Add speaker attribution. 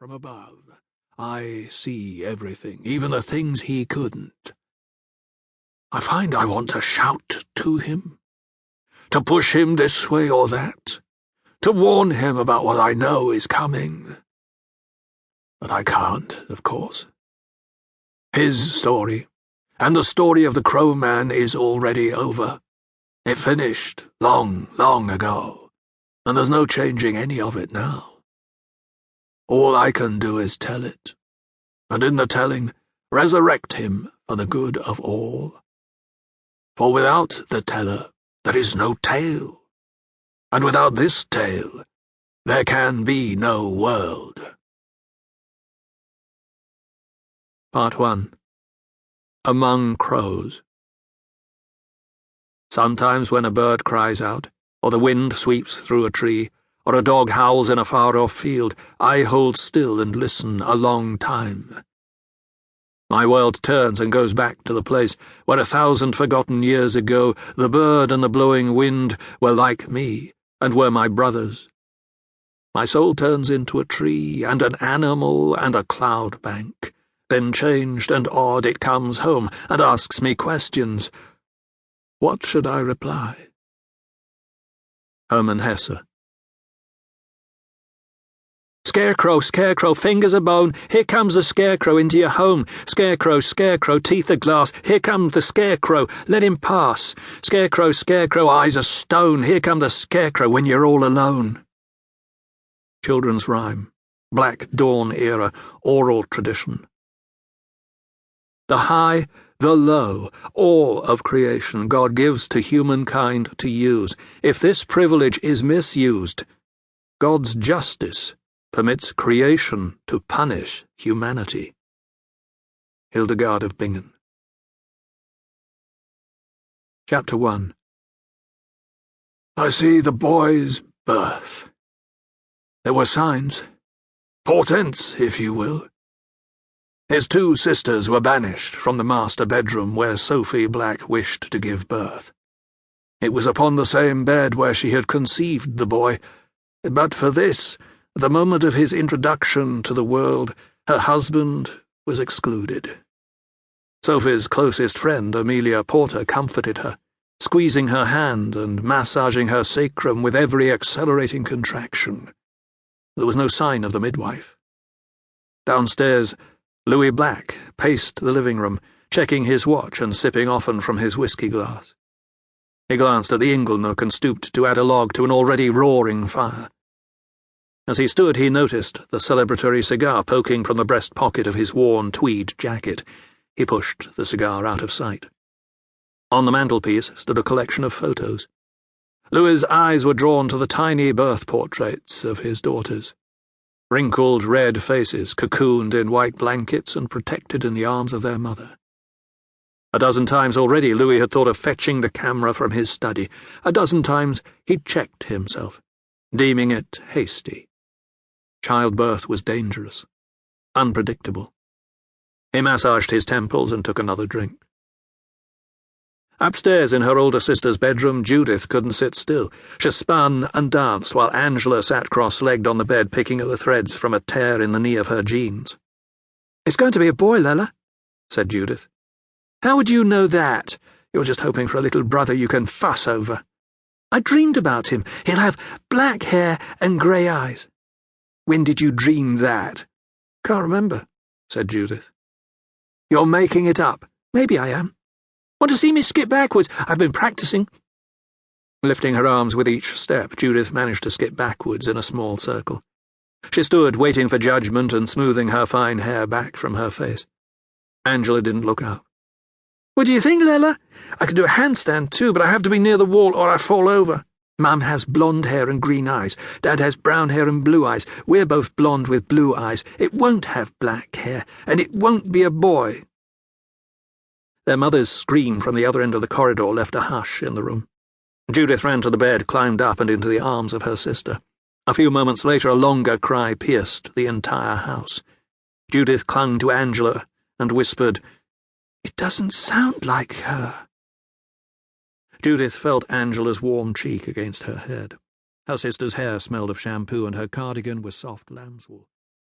Speaker 1: from above. I see everything, even the things he couldn't. I find I want to shout to him, to push him this way or that, to warn him about what I know is coming. But I can't, of course. His story, and the story of the Crowman, is already over. It finished long, long ago, and there's no changing any of it now. All I can do is tell it, and in the telling, resurrect him for the good of all. For without the teller, there is no tale, and without this tale, there can be no world. Part 1. Among Crows. Sometimes when a bird cries out, or the wind sweeps through a tree, or a dog howls in a far-off field, I hold still and listen a long time. My world turns and goes back to the place where 1,000 forgotten years ago the bird and the blowing wind were like me and were my brothers. My soul turns into a tree and an animal and a cloud bank. Then changed and awed it comes home and asks me questions. What should I reply? Hermann Hesse. Scarecrow, scarecrow, fingers of bone, here comes the scarecrow into your home. Scarecrow, scarecrow, teeth of glass, here comes the scarecrow, let him pass. Scarecrow, scarecrow, eyes of stone, here come the scarecrow when you're all alone. Children's rhyme, Black Dawn era, oral tradition. The high, the low, all of creation God gives to humankind to use. If this privilege is misused, God's justice permits creation to punish humanity. Hildegard of Bingen. Chapter 1. I see the boy's birth. There were signs, portents, if you will. His 2 sisters were banished from the master bedroom where Sophie Black wished to give birth. It was upon the same bed where she had conceived the boy, but for this, the moment of his introduction to the world, her husband was excluded. Sophie's closest friend, Amelia Porter, comforted her, squeezing her hand and massaging her sacrum with every accelerating contraction. There was no sign of the midwife. Downstairs, Louis Black paced the living room, checking his watch and sipping often from his whiskey glass. He glanced at the inglenook and stooped to add a log to an already roaring fire. As he stood, he noticed the celebratory cigar poking from the breast pocket of his worn tweed jacket. He pushed the cigar out of sight. On the mantelpiece stood a collection of photos. Louis's eyes were drawn to the tiny birth portraits of his daughters. Wrinkled red faces, cocooned in white blankets and protected in the arms of their mother. A dozen times already Louis had thought of fetching the camera from his study. A dozen times he'd checked himself, deeming it hasty. Childbirth was dangerous, unpredictable. He massaged his temples and took another drink. Upstairs in her older sister's bedroom, Judith couldn't sit still. She spun and danced while Angela sat cross-legged on the bed picking at the threads from a tear in the knee of her jeans. "It's going to be a boy, Lella," said Judith. "How would you know that? You're just hoping for a little brother you can fuss over. I dreamed about him. He'll have black hair and grey eyes." "When did you dream that?" "Can't remember," said Judith. "You're making it up." "Maybe I am. Want to see me skip backwards? I've been practicing." Lifting her arms with each step, Judith managed to skip backwards in a small circle. She stood waiting for judgment and smoothing her fine hair back from her face. Angela didn't look up. "What do you think, Lella? I could do a handstand too, but I have to be near the wall or I fall over. Mum has blonde hair and green eyes. Dad has brown hair and blue eyes. We're both blonde with blue eyes. It won't have black hair, and it won't be a boy." Their mother's scream from the other end of the corridor left a hush in the room. Judith ran to the bed, climbed up and into the arms of her sister. A few moments later, a longer cry pierced the entire house. Judith clung to Angela and whispered, "It doesn't sound like her." Judith felt Angela's warm cheek against her head. Her sister's hair smelled of shampoo and her cardigan was soft lambswool.